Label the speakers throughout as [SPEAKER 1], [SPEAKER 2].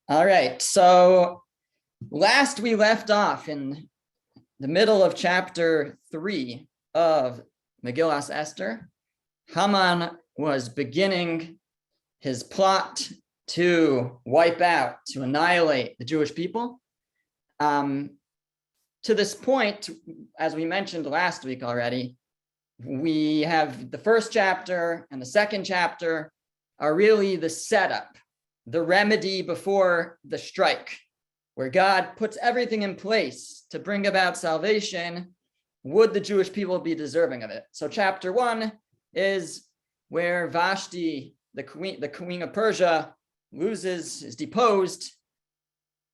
[SPEAKER 1] All right, so last we left off in the middle of chapter 3 of Megillas Esther. Haman was beginning his plot to wipe out, to annihilate the Jewish people. To this point, as we mentioned last week already, we have the first chapter and the second chapter are really the setup, the remedy before the strike, where God puts everything in place to bring about salvation. Would the Jewish people be deserving of it? So chapter 1 is where Vashti, the queen of Persia, is deposed.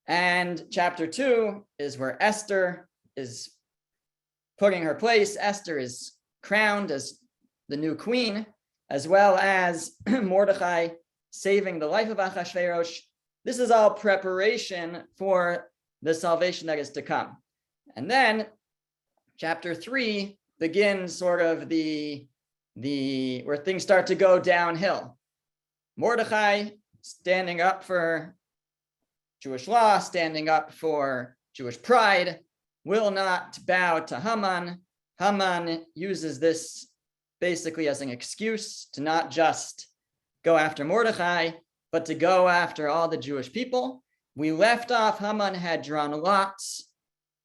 [SPEAKER 1] And chapter 2 is where Esther is put in her place. Esther is crowned as the new queen, as well as Mordechai saving the life of Achashverosh. This is all preparation for the salvation that is to come. And then chapter 3 begins sort of the where things start to go downhill. Mordechai standing up for Jewish law, standing up for Jewish pride, will not bow to Haman. Haman uses this basically as an excuse to not just go after Mordechai, but to go after all the Jewish people. We left off, Haman had drawn lots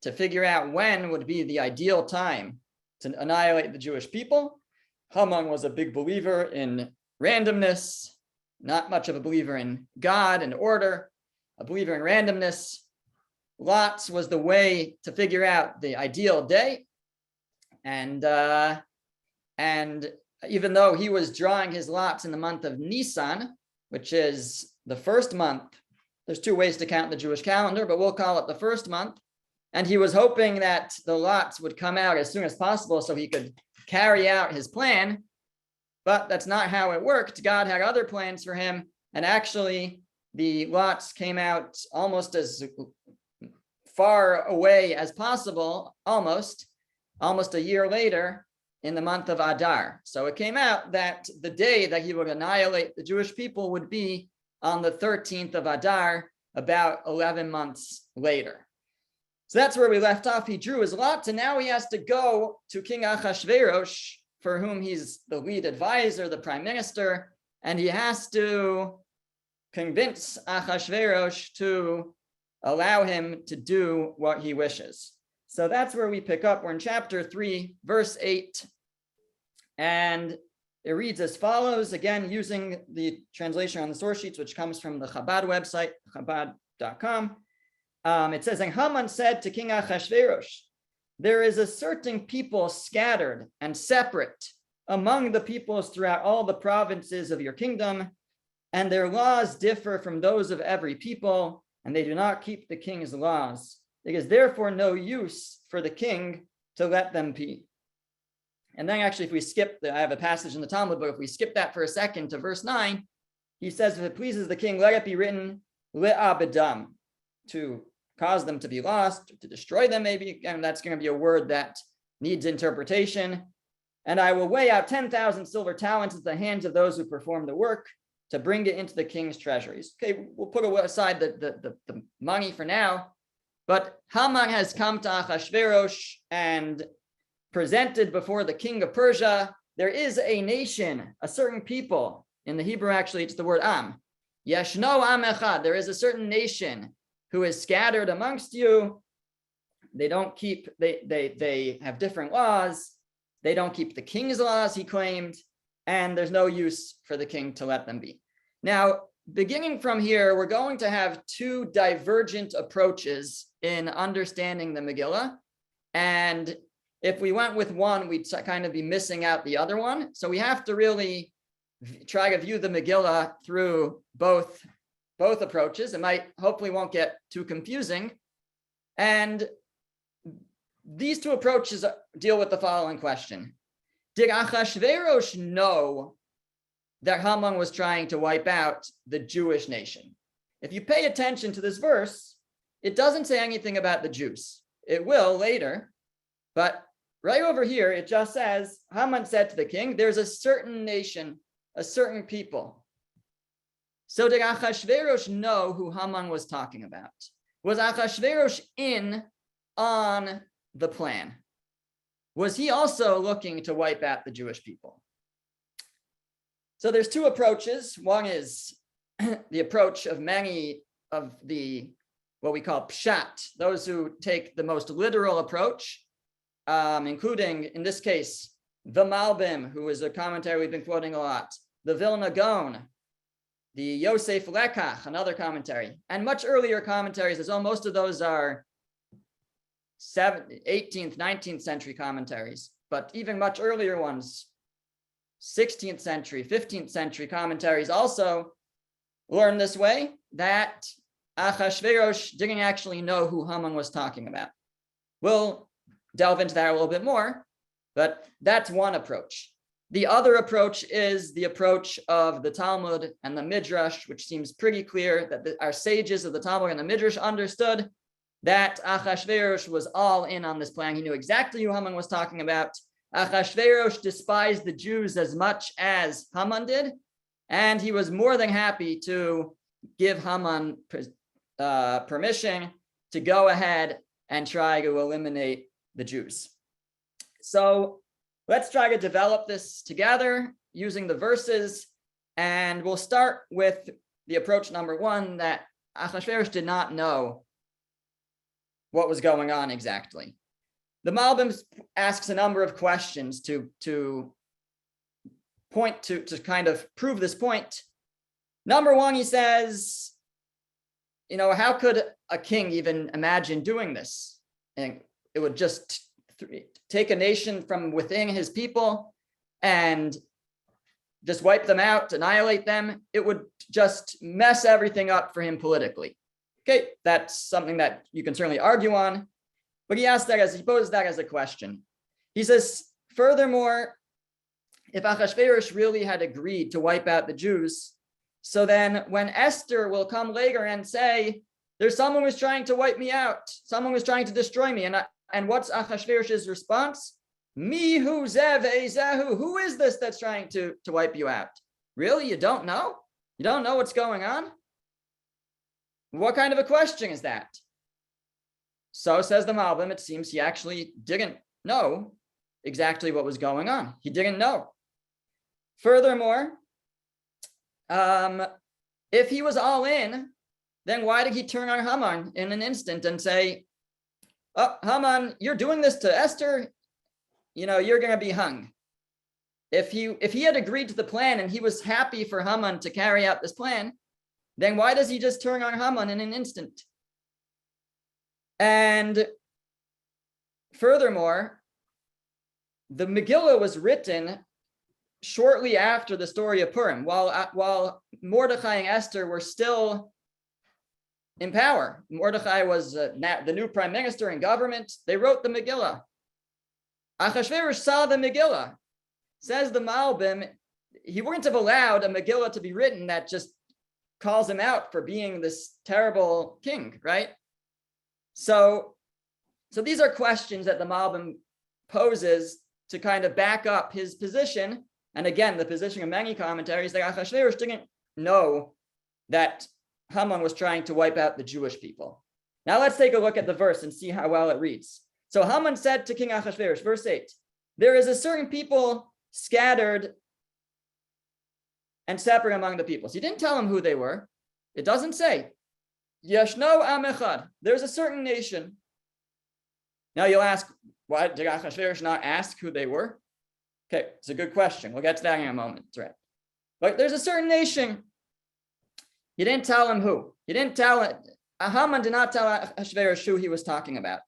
[SPEAKER 1] to figure out when would be the ideal time to annihilate the Jewish people. Haman was a big believer in randomness, not much of a believer in God and order, a believer in randomness. Lots was the way to figure out the ideal day. And even though he was drawing his lots in the month of Nisan, which is the first month, there's two ways to count the Jewish calendar, but we'll call it the first month. And he was hoping that the lots would come out as soon as possible so he could carry out his plan. But that's not how it worked. God had other plans for him. And actually, the lots came out almost as far away as possible, almost a year later in the month of Adar. So it came out that the day that he would annihilate the Jewish people would be on the 13th of Adar, about 11 months later. So that's where we left off. He drew his lot, and now he has to go to King Achashverosh, for whom he's the lead advisor, the prime minister, and he has to convince Achashverosh to allow him to do what he wishes. So that's where we pick up. We're in chapter 3, verse 8, and it reads as follows, again, using the translation on the source sheets, which comes from the Chabad website, chabad.com. It says, and Haman said to King Achashverosh, there is a certain people scattered and separate among the peoples throughout all the provinces of your kingdom, and their laws differ from those of every people, and they do not keep the king's laws. It is therefore no use for the king to let them be. And then actually, if we skip, I have a passage in the Talmud, but if we skip that for a second to verse 9, he says, if it pleases the king, let it be written, le'abedam, to cause them to be lost, to destroy them maybe, and that's going to be a word that needs interpretation. And I will weigh out 10,000 silver talents into the hands of those who perform the work to bring it into the king's treasuries. Okay, we'll put aside the money for now, but Haman has come to Achashverosh and presented before the king of Persia. There is a nation, a certain people. In the Hebrew, actually, it's the word am. Yeshno am echad. There is a certain nation who is scattered amongst you. They don't keep, they have different laws. They don't keep the king's laws, he claimed, and there's no use for the king to let them be. Now, beginning from here, we're going to have two divergent approaches in understanding the Megillah. And if we went with one, we'd kind of be missing out the other one. So we have to really try to view the Megillah through both approaches. It might, hopefully won't get too confusing. And these two approaches deal with the following question. Did Achashverosh know that Haman was trying to wipe out the Jewish nation? If you pay attention to this verse, it doesn't say anything about the Jews. It will later, but right over here, it just says, Haman said to the king, there's a certain nation, a certain people. So did Achashverosh know who Haman was talking about? Was Achashverosh in on the plan? Was he also looking to wipe out the Jewish people? So there's two approaches. One is the approach of many of the, what we call pshat, those who take the most literal approach, including, in this case, the Malbim, who is a commentary we've been quoting a lot, the Vilna Gaon, the Yosef Lekach, another commentary, and much earlier commentaries as well. Most of those are 18th, 19th century commentaries, but even much earlier ones, 16th century, 15th century commentaries also learn this way, that Achashverosh didn't actually know who Haman was talking about. We'll delve into that a little bit more, but that's one approach. The other approach is the approach of the Talmud and the Midrash, which seems pretty clear that our sages of the Talmud and the Midrash understood that Achashverosh was all in on this plan. He knew exactly who Haman was talking about. Achashverosh despised the Jews as much as Haman did, and he was more than happy to give Haman permission to go ahead and try to eliminate the Jews. So let's try to develop this together using the verses, and we'll start with the approach number one, that Achashverosh did not know what was going on exactly. The Malbim asks a number of questions to point to kind of prove this point. Number one, he says, how could a king even imagine doing this? And it would just take a nation from within his people and just wipe them out, annihilate them. It would just mess everything up for him politically. Okay, that's something that you can certainly argue on, but he poses that as a question. He says, furthermore, if Achashverosh really had agreed to wipe out the Jews, so then when Esther will come later and say, there's someone who's trying to wipe me out, someone who's trying to destroy me, and what's Achashverosh's response? Mihu zev ezehu, who is this that's trying to wipe you out? Really, you don't know? You don't know what's going on? What kind of a question is that? So says the Malbim, it seems he actually didn't know exactly what was going on. He didn't know. Furthermore, if he was all in, then why did he turn on Haman in an instant and say, oh, Haman, you're doing this to Esther, you're going to be hung. If he had agreed to the plan and he was happy for Haman to carry out this plan, then why does he just turn on Haman in an instant? And furthermore, the Megillah was written shortly after the story of Purim, while Mordechai and Esther were still in power. Mordechai was the new prime minister in government. They wrote the Megillah. Achashverosh saw the Megillah. Says the Malbim, he wouldn't have allowed a Megillah to be written that just calls him out for being this terrible king, right? So these are questions that the Malbim poses to kind of back up his position. And again, the position of many commentaries that Achashverosh didn't know that Haman was trying to wipe out the Jewish people. Now let's take a look at the verse and see how well it reads. So Haman said to King Achashverosh, verse 8, there is a certain people scattered and separate among the peoples. He didn't tell him who they were. It doesn't say. Yashno am echad. There's a certain nation. Now you'll ask, why did Achashverosh not ask who they were? Okay, it's a good question. We'll get to that in a moment, right? But there's a certain nation. He didn't tell him who. He didn't tell it. Haman did not tell Achashverosh who he was talking about.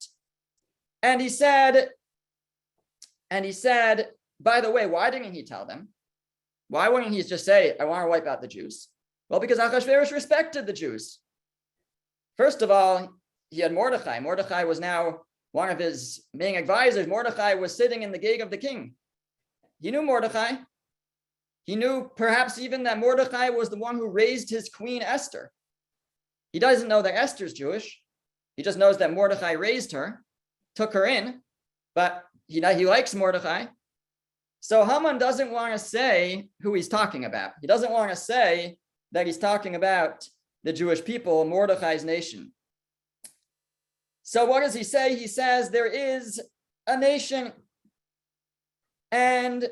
[SPEAKER 1] And he said, by the way, why didn't he tell them? Why wouldn't he just say, I want to wipe out the Jews? Well, because Achashverosh respected the Jews. First of all, he had Mordechai. Mordechai was now one of his main advisors. Mordechai was sitting in the gate of the king. He knew Mordechai. He knew perhaps even that Mordechai was the one who raised his queen Esther. He doesn't know that Esther's Jewish. He just knows that Mordechai raised her, took her in, but he likes Mordechai. So Haman doesn't want to say who he's talking about. He doesn't want to say that he's talking about the Jewish people, Mordechai's nation. So what does he say? He says there is a nation and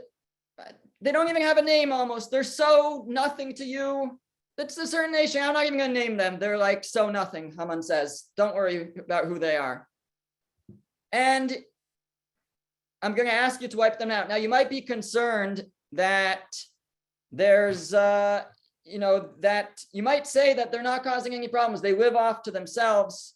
[SPEAKER 1] they don't even have a name almost. They're so nothing to you. It's a certain nation. I'm not even going to name them. They're like so nothing, Haman says. Don't worry about who they are. And I'm going to ask you to wipe them out. Now, you might be concerned that there's, that you might say that they're not causing any problems. They live off to themselves.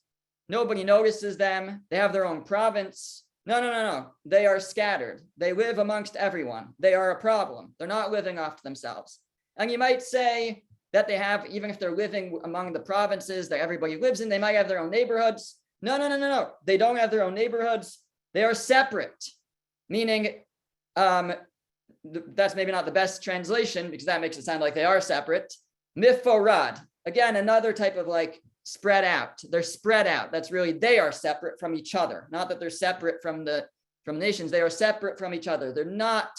[SPEAKER 1] Nobody notices them. They have their own province. No. They are scattered. They live amongst everyone. They are a problem. They're not living off to themselves. And you might say that they have, even if they're living among the provinces that everybody lives in, they might have their own neighborhoods. No. They don't have their own neighborhoods. They are separate, meaning that's maybe not the best translation because that makes it sound like they are separate. Miforad, again, another type of like spread out. They're spread out. That's really, they are separate from each other. Not that they're separate from nations. They are separate from each other. They're not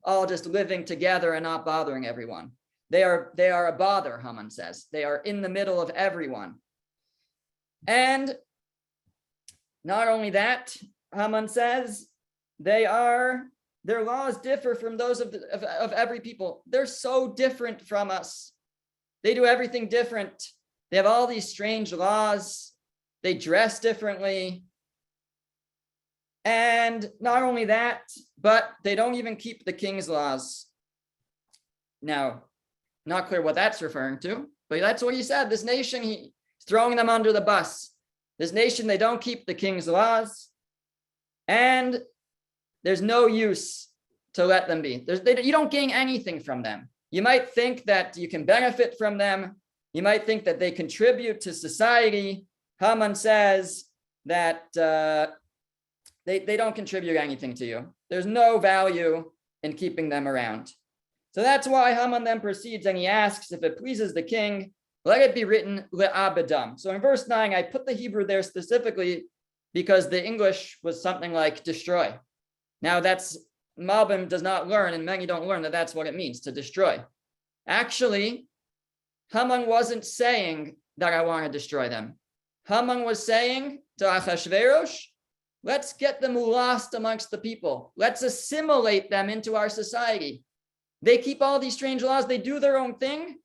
[SPEAKER 1] all just living together and not bothering everyone. They are a bother, Haman says. They are in the middle of everyone. And not only that, Haman says, their laws differ from those of every people. They're so different from us. They do everything different. They have all these strange laws. They dress differently. And not only that, but they don't even keep the king's laws. Now, not clear what that's referring to, but that's what he said. This nation, he's throwing them under the bus. This nation, they don't keep the king's laws. And there's no use to let them be. You don't gain anything from them. You might think that you can benefit from them. You might think that they contribute to society. Haman says that they don't contribute anything to you. There's no value in keeping them around. So that's why Haman then proceeds and he asks, if it pleases the king, let it be written le'abedam. So in verse 9, I put the Hebrew there specifically because the English was something like destroy. Now that's, Malbim does not learn, and many don't learn that that's what it means, to destroy. Actually, Haman wasn't saying that I want to destroy them. Haman was saying to Achashverosh, let's get them lost amongst the people. Let's assimilate them into our society. They keep all these strange laws. They do their own thing.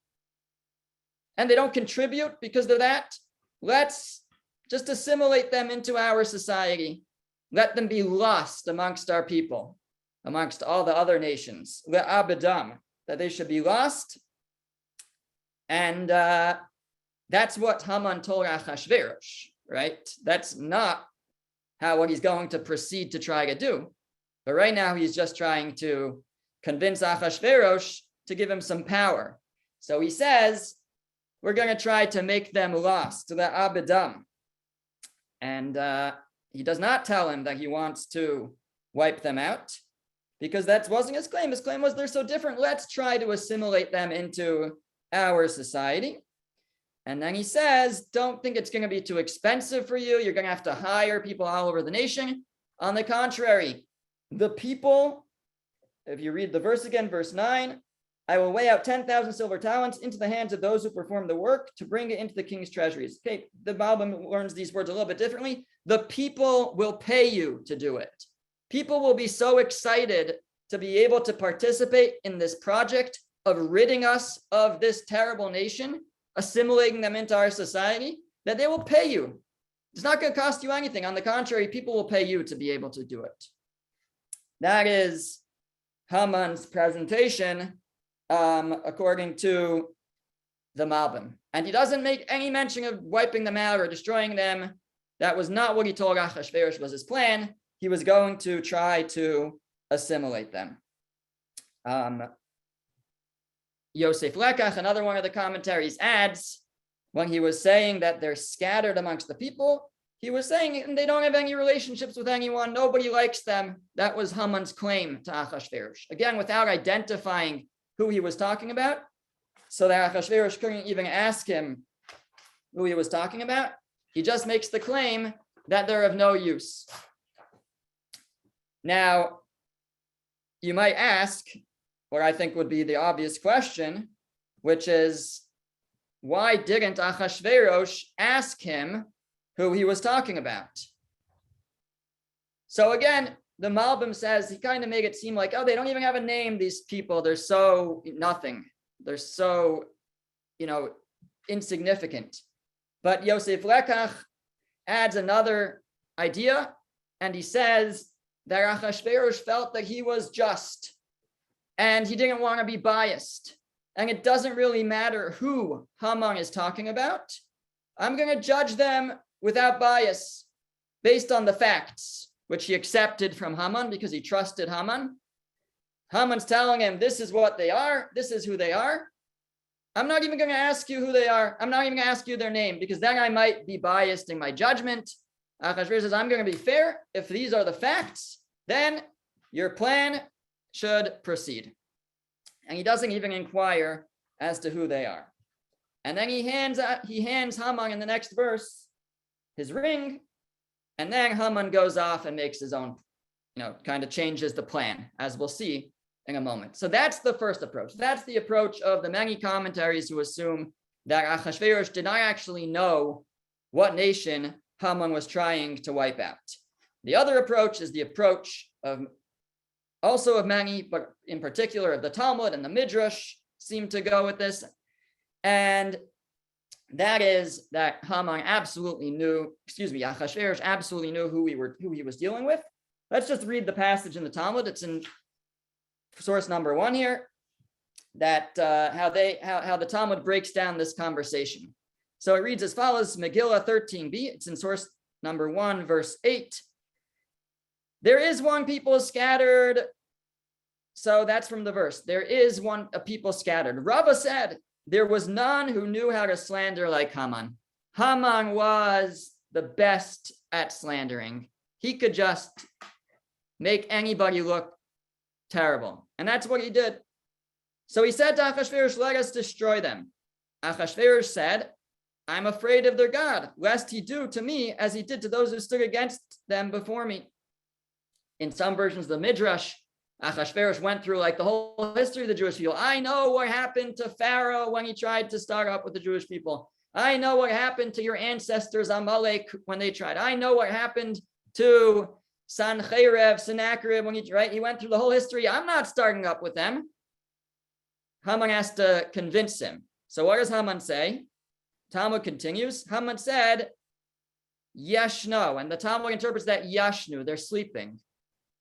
[SPEAKER 1] And they don't contribute because of that. Let's just assimilate them into our society. Let them be lost amongst our people, amongst all the other nations. Le'abedam, that they should be lost. And that's what Haman told Achashverosh, right? That's not what he's going to proceed to try to do. But right now he's just trying to convince Achashverosh to give him some power. So he says, we're going to try to make them lost, le'abedam. And he does not tell him that he wants to wipe them out, because that wasn't his claim. His claim was they're so different. Let's try to assimilate them into our society. And then he says, don't think it's going to be too expensive for you. You're going to have to hire people all over the nation. On the contrary, the people, if you read the verse again, verse 9, I will weigh out 10,000 silver talents into the hands of those who perform the work to bring it into the king's treasuries. Okay, the Malbim learns these words a little bit differently. The people will pay you to do it. People will be so excited to be able to participate in this project of ridding us of this terrible nation, assimilating them into our society, that they will pay you. It's not going to cost you anything. On the contrary, people will pay you to be able to do it. That is Haman's presentation, according to the Malbim. And he doesn't make any mention of wiping them out or destroying them. That was not what he told Achashverosh was his plan. He was going to try to assimilate them. Yosef Lekach, another one of the commentaries, adds, when he was saying that they're scattered amongst the people, he was saying and they don't have any relationships with anyone. Nobody likes them. That was Haman's claim to Achashverosh. Again, without identifying who he was talking about, so that Achashverosh couldn't even ask him who he was talking about. He just makes the claim that they're of no use. Now, you might ask what I think would be the obvious question, which is, why didn't Achashverosh ask him who he was talking about? So again, the Malbim says he kind of made it seem like, oh, they don't even have a name, these people. They're so nothing. They're so, insignificant. But Yosef Lekach adds another idea, and he says that Achashverosh felt that he was just, and he didn't want to be biased. And it doesn't really matter who Haman is talking about. I'm going to judge them without bias, based on the facts, which he accepted from Haman because he trusted Haman. Haman's telling him, this is what they are. This is who they are. I'm not even going to ask you who they are. I'm not even going to ask you their name, because then I might be biased in my judgment. Achashverosh says, I'm going to be fair. If these are the facts, then your plan should proceed. And he doesn't even inquire as to who they are. And then he hands Haman in the next verse his ring. And then Haman goes off and makes his own, kind of changes the plan, as we'll see in a moment. So that's the first approach. That's the approach of the many commentaries who assume that Achashverosh did not actually know what nation Haman was trying to wipe out. The other approach is the approach of many, but in particular of the Talmud and the Midrash seem to go with this. And that is that Achashverosh absolutely knew who he was dealing with. Let's just read the passage in the Talmud. It's in source number 1 here, that how the Talmud breaks down this conversation. So it reads as follows: Megillah 13b. It's in source number 1, verse 8. There is one people scattered. So that's from the verse. There is a people scattered. Rava said, there was none who knew how to slander like Haman. Haman was the best at slandering. He could just make anybody look terrible. And that's what he did. So he said to Achashverosh, let us destroy them. Achashverosh said, I'm afraid of their God, lest he do to me as he did to those who stood against them before me. In some versions of the Midrash, Achashverosh went through like the whole history of the Jewish people. I know what happened to Pharaoh when he tried to start up with the Jewish people. I know what happened to your ancestors Amalek when they tried. I know what happened to Sennacherib when he tried. He went through the whole history. I'm not starting up with them. Haman has to convince him. So what does Haman say? Talmud continues. Haman said, Yeshno, and the Talmud interprets that Yashnu, they're sleeping.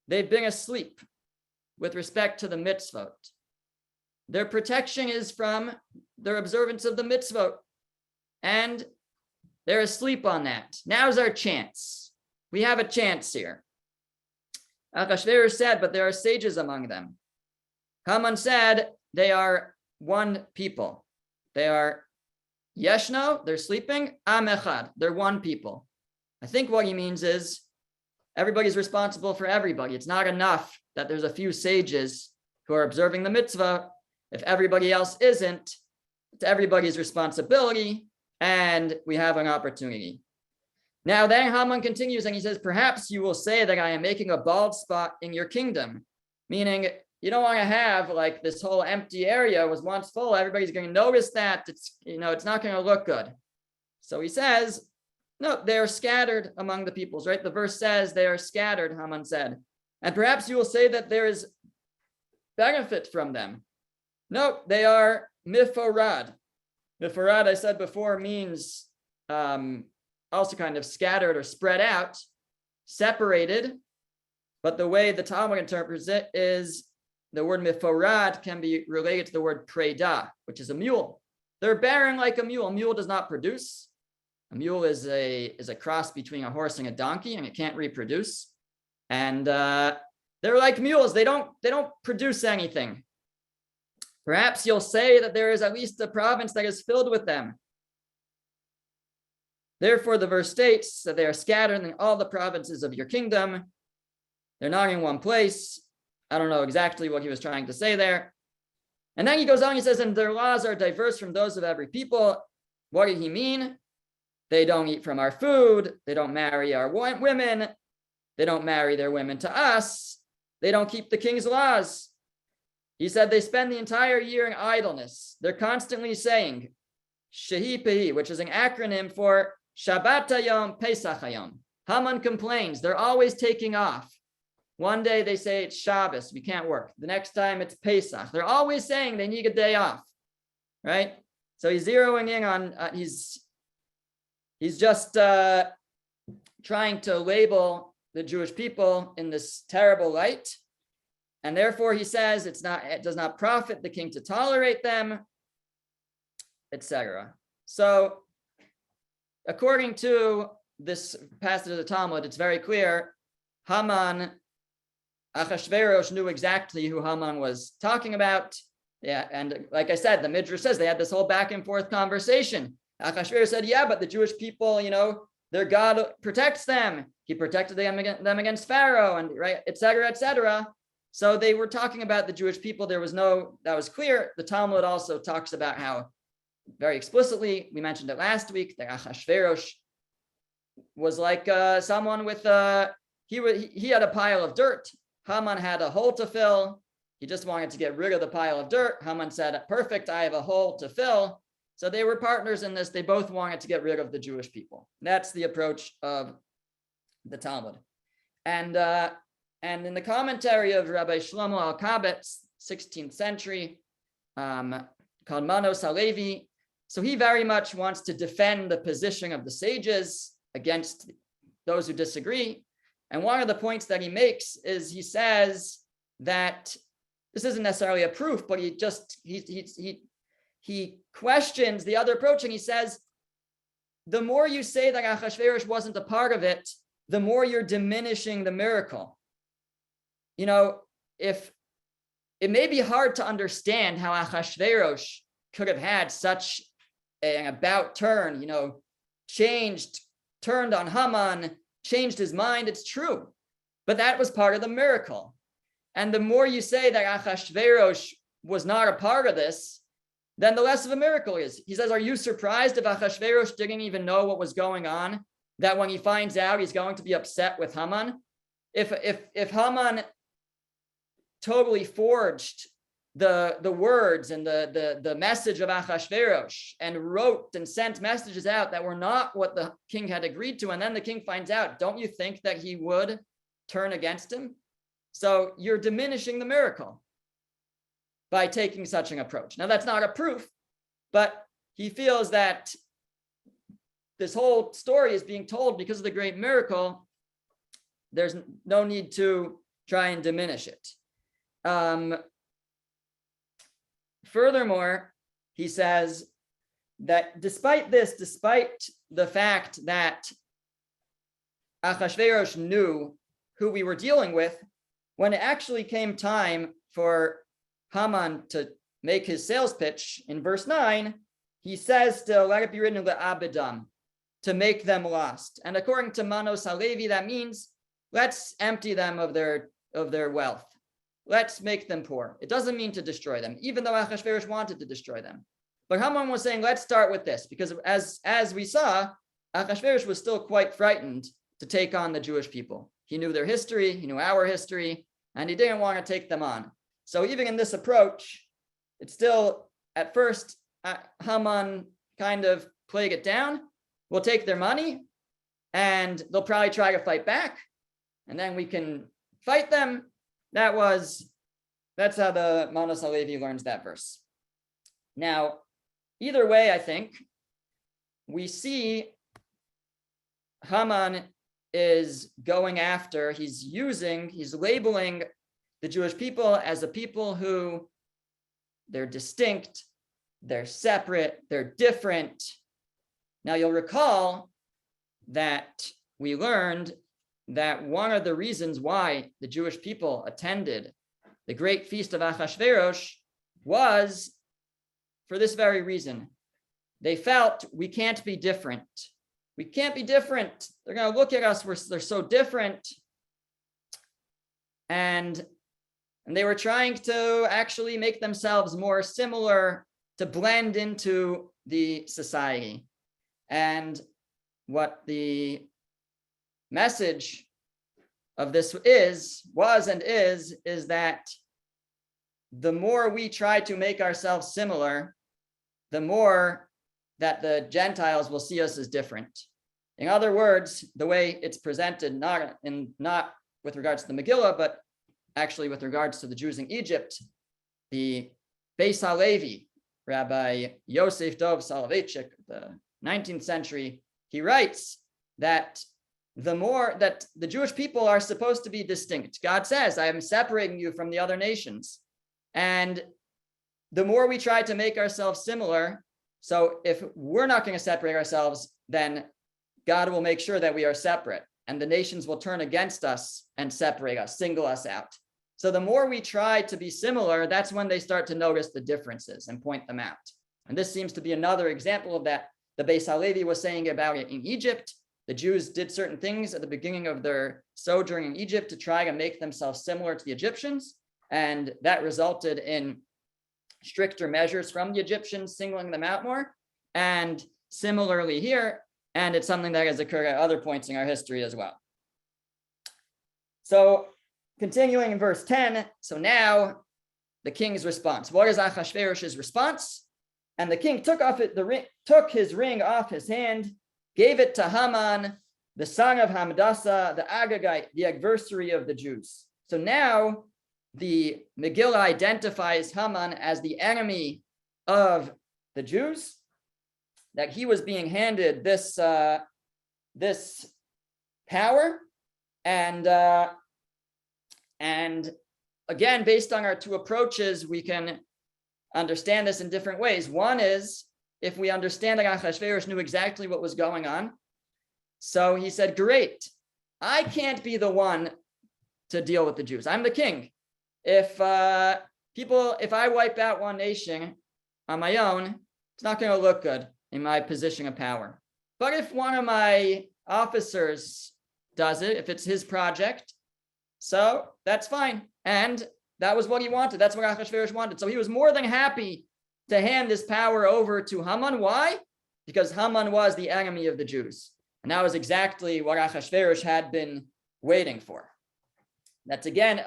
[SPEAKER 1] They've been asleep with respect to the mitzvot. Their protection is from their observance of the mitzvot, and they're asleep on that. Now's our chance. We have a chance here. Achashverosh said, but there are sages among them. Haman said, they are one people. They are Yeshno, they're sleeping, Am Echad, they're one people. I think what he means is everybody's responsible for everybody. It's not enough that there's a few sages who are observing the mitzvah. If everybody else isn't, it's everybody's responsibility, and we have an opportunity. Now then Haman continues and he says, perhaps you will say that I am making a bald spot in your kingdom, meaning you don't want to have like this whole empty area was once full. Everybody's going to notice that. It's not going to look good. So he says, no, they're scattered among the peoples, right? The verse says they are scattered, Haman said. And perhaps you will say that there is benefit from them. No, they are miforad. Miforad, I said before, means also kind of scattered or spread out, separated. But the way the Talmud interprets it is the word miforad can be related to the word preda, which is a mule. They're barren like a mule. A mule does not produce. A mule is a cross between a horse and a donkey, and it can't reproduce. And they're like mules. They don't produce anything. Perhaps you'll say that there is at least a province that is filled with them. Therefore, the verse states that they are scattered in all the provinces of your kingdom. They're not in one place. I don't know exactly what he was trying to say there. And then he goes on, he says, and their laws are diverse from those of every people. What did he mean? They don't eat from our food. They don't marry our women. They don't marry their women to us. They don't keep the king's laws. He said they spend the entire year in idleness. They're constantly saying, Shehi Pehi, which is an acronym for Shabbat Hayom, Pesach Hayom. Haman complains, they're always taking off. One day they say it's Shabbos, we can't work. The next time it's Pesach. They're always saying they need a day off, right? So he's zeroing in on, he's just trying to label the Jewish people in this terrible light. And therefore he says it does not profit the king to tolerate them, etc. So according to this passage of the Talmud, it's very clear Haman, Achashverosh knew exactly who Haman was talking about. Yeah, and like I said, the Midrash says they had this whole back and forth conversation. Achashverosh said, yeah, but the Jewish people, their God protects them. He protected them against Pharaoh, and right, etc., etc. So they were talking about the Jewish people. That was clear. The Talmud also talks about how, very explicitly, we mentioned it last week, that Achashverosh was like someone with he had a pile of dirt. Haman had a hole to fill. He just wanted to get rid of the pile of dirt. Haman said, perfect, I have a hole to fill. So they were partners in this. They both wanted to get rid of the Jewish people. That's the approach of the Talmud. And in the commentary of Rabbi Shlomo Alkabetz, 16th century, called Manos Halevi, so he very much wants to defend the position of the sages against those who disagree. And one of the points that he makes is he says that this isn't necessarily a proof, but he questions the other approach, and he says, the more you say that Achashverosh wasn't a part of it, the more you're diminishing the miracle. If it may be hard to understand how Achashverosh could have had such an about turn, turned on Haman, changed his mind, it's true. But that was part of the miracle. And the more you say that Achashverosh was not a part of this, then the less of a miracle is. He says, are you surprised if Achashverosh didn't even know what was going on? That when he finds out, he's going to be upset with Haman? If Haman totally forged the words and the message of Achashverosh and wrote and sent messages out that were not what the king had agreed to, and then the king finds out, don't you think that he would turn against him? So you're diminishing the miracle by taking such an approach. Now that's not a proof, but he feels that this whole story is being told because of the great miracle. There's no need to try and diminish it. Furthermore, he says that despite the fact that Achashverosh knew who we were dealing with, when it actually came time for Haman to make his sales pitch in verse 9, he says to let it be written in the Abidam, to make them lost. And according to Manos Halevi, that means let's empty them of their wealth. Let's make them poor. It doesn't mean to destroy them, even though Achashverosh wanted to destroy them. But Haman was saying, let's start with this, because as we saw, Achashverosh was still quite frightened to take on the Jewish people. He knew their history, he knew our history, and he didn't want to take them on. So even in this approach, it's still, at first, Haman kind of played it down. We'll take their money, and they'll probably try to fight back, and then we can fight them. That's how the Manos Halevi learns that verse. Now, either way, I think we see Haman is going after, he's labeling the Jewish people as a people who they're distinct, they're separate, they're different. Now, you'll recall that we learned that one of the reasons why the Jewish people attended the great feast of Achashverosh was for this very reason. They felt we can't be different. We can't be different. They're going to look at us, they're so different. And they were trying to actually make themselves more similar, to blend into the society. And what the message of this was and is that the more we try to make ourselves similar, the more that the Gentiles will see us as different. In other words, the way it's presented, not with regards to the Megillah, but actually with regards to the Jews in Egypt, the Beis HaLevi, Rabbi Yosef Dov Soloveitchik, the 19th century, he writes that the more that the Jewish people are supposed to be distinct. God says, I am separating you from the other nations. And the more we try to make ourselves similar, so if we're not going to separate ourselves, then God will make sure that we are separate, and the nations will turn against us and separate us, single us out. So the more we try to be similar, that's when they start to notice the differences and point them out. And this seems to be another example of that. The Beis HaLevi was saying about it in Egypt. The Jews did certain things at the beginning of their sojourn in Egypt to try to make themselves similar to the Egyptians. And that resulted in stricter measures from the Egyptians, singling them out more. And similarly here, and it's something that has occurred at other points in our history as well. So continuing in verse 10, so now the king's response. What is Achashverosh's response? And the king took his ring off his hand, gave it to Haman, the son of Hamdasa, the Agagite, the adversary of the Jews. So now the Megillah identifies Haman as the enemy of the Jews, that he was being handed this power, and again, based on our two approaches, we can understand this in different ways. One is, if we understand that Achashverosh knew exactly what was going on, so he said, great, I can't be the one to deal with the Jews. I'm the king. If I wipe out one nation on my own, it's not going to look good in my position of power. But if one of my officers does it, if it's his project, so that's fine. And that was what he wanted. That's what Achashverosh wanted. So he was more than happy to hand this power over to Haman. Why? Because Haman was the enemy of the Jews. And that was exactly what Achashverosh had been waiting for. That's again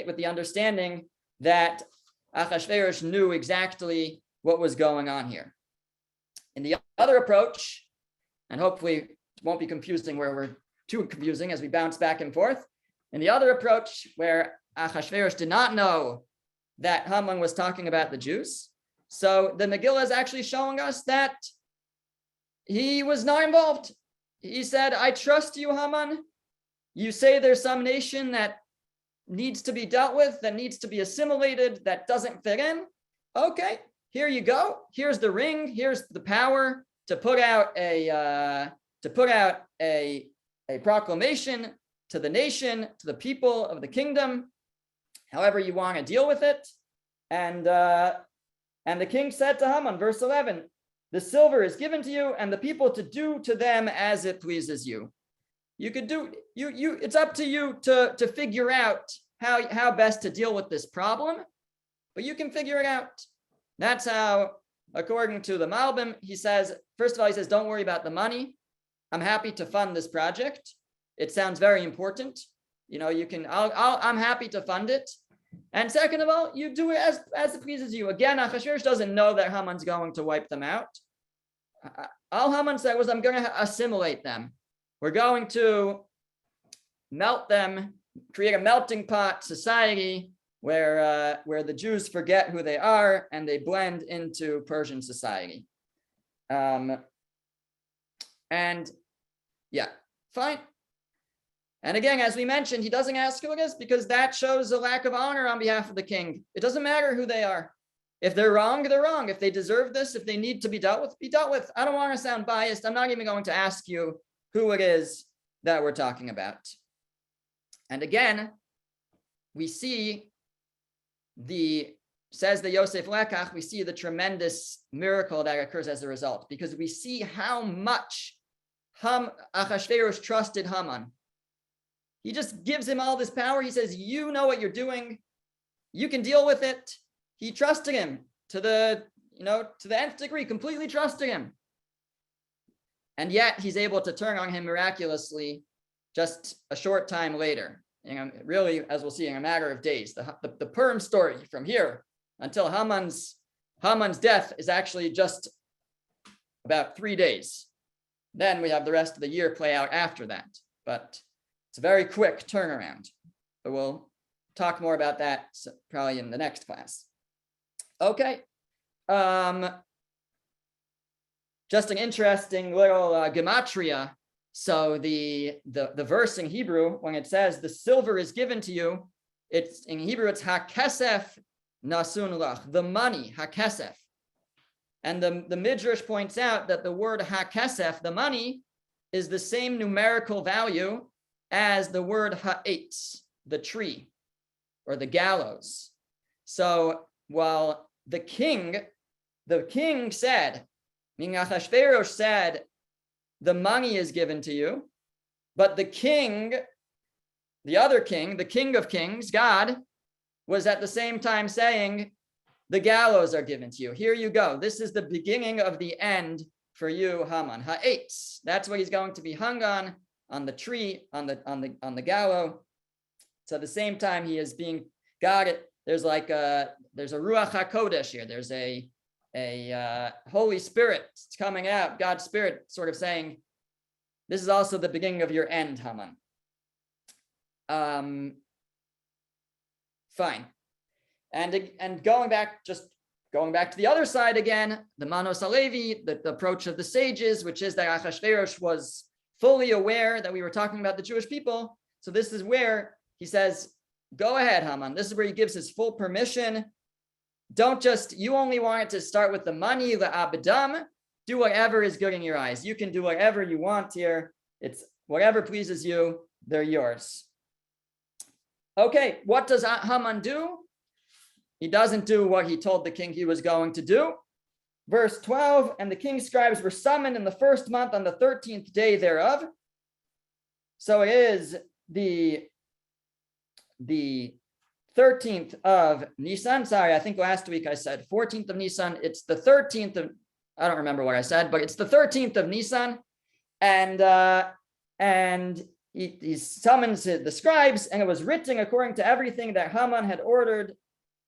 [SPEAKER 1] with the understanding that Achashverosh knew exactly what was going on here. In the other approach, and hopefully it won't be confusing where we're too confusing as we bounce back and forth. In the other approach, where Achashverosh did not know that Haman was talking about the Jews, so the Megillah is actually showing us that he was not involved. He said, I trust you, Haman. You say there's some nation that needs to be dealt with, that needs to be assimilated, that doesn't fit in. Okay, here you go. Here's the ring. Here's the power to put out a proclamation to the nation, to the people of the kingdom, however you want to deal with it. And the king said to Haman, verse 11, the silver is given to you and the people to do to them as it pleases you. You could do, it's up to you to figure out how best to deal with this problem, but you can figure it out. That's how, according to the Malbim, he says, first of all, he says, don't worry about the money. I'm happy to fund this project. It sounds very important. You know, I'm happy to fund it. And second of all, you do it as it pleases you. Again, Achashverosh doesn't know that Haman's going to wipe them out. All Haman said was, I'm going to assimilate them. We're going to melt them, create a melting pot society where the Jews forget who they are and they blend into Persian society. And yeah, fine. And again, as we mentioned, he doesn't ask who it is because that shows a lack of honor on behalf of the king. It doesn't matter who they are. If they're wrong, they're wrong. If they deserve this, if they need to be dealt with, be dealt with. I don't want to sound biased. I'm not even going to ask you who it is that we're talking about. And again, we see says the Yosef Lekach, we see the tremendous miracle that occurs as a result, because we see how much Achashverosh trusted Haman. He just gives him all this power. He says, you know what you're doing. You can deal with it. He trusted him to the nth degree, completely trusted him. And yet he's able to turn on him miraculously just a short time later. And really, as we'll see, in a matter of days. The Purim story from here until Haman's death is actually just about 3 days. Then we have the rest of the year play out after that. But it's a very quick turnaround. But we'll talk more about that probably in the next class. Okay. Just an interesting little gematria. So the verse in Hebrew, when it says the silver is given to you, it's in Hebrew, it's hakesef nasun lach, the money, hakesef. And the Midrash points out that the word hakesef, the money, is the same numerical value as the word ha'etz, the tree, or the gallows. So while the king said, meaning Achashverosh said, the money is given to you, but the king, the other king, the king of kings, God, was at the same time saying, the gallows are given to you. Here you go. This is the beginning of the end for you, Haman. Ha'etz. That's what he's going to be hung on the tree, on the gallows. So at the same time, he is being God. There's a Ruach HaKodesh here. There's a Holy Spirit coming out, God's Spirit sort of saying, this is also the beginning of your end, Haman. Fine. And going back to the other side again, the Manos Halevi, the approach of the sages, which is that Achashverosh was fully aware that we were talking about the Jewish people. So this is where he says, go ahead, Haman. This is where he gives his full permission. You only want it to start with the money, the abedam. Do whatever is good in your eyes. You can do whatever you want here. It's whatever pleases you, they're yours. Okay, what does Haman do? He doesn't do what he told the king he was going to do. Verse 12, and the king's scribes were summoned in the first month on the 13th day thereof. So it is the 13th of Nisan. Sorry, I think last week I said 14th of Nisan. It's the 13th of, I don't remember what I said, but it's the 13th of Nisan. And he summons the scribes, and it was written according to everything that Haman had ordered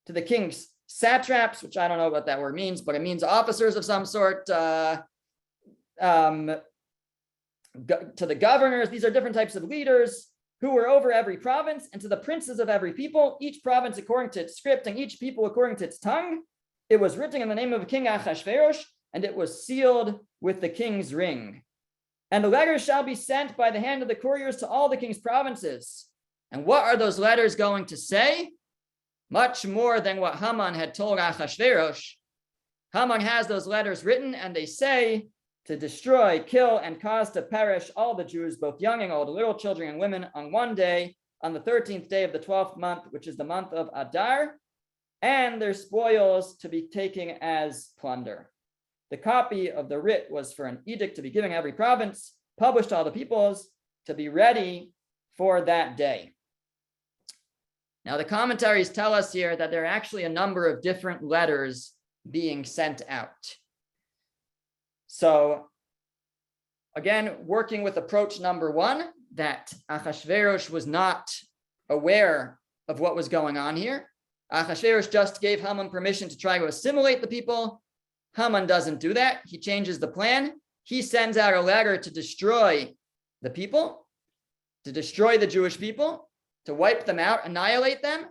[SPEAKER 1] to the king's satraps, which I don't know what that word means, but it means officers of some sort, to the governors. These are different types of leaders who were over every province, and to the princes of every people, each province according to its script, and each people according to its tongue. It was written in the name of King Achashverosh, and it was sealed with the king's ring. And the letters shall be sent by the hand of the couriers to all the king's provinces. And what are those letters going to say? Much more than what Haman had told Achashverosh. Haman has those letters written, and they say to destroy, kill, and cause to perish all the Jews, both young and old, little children and women, on one day, on the 13th day of the 12th month, which is the month of Adar, and their spoils to be taken as plunder. The copy of the writ was for an edict to be given every province, published to all the peoples, to be ready for that day. Now, the commentaries tell us here that there are actually a number of different letters being sent out. So, again, working with approach number one, that Achashverosh was not aware of what was going on here. Achashverosh just gave Haman permission to try to assimilate the people. Haman doesn't do that. He changes the plan. He sends out a letter to destroy the people, to destroy the Jewish people, to wipe them out, annihilate them.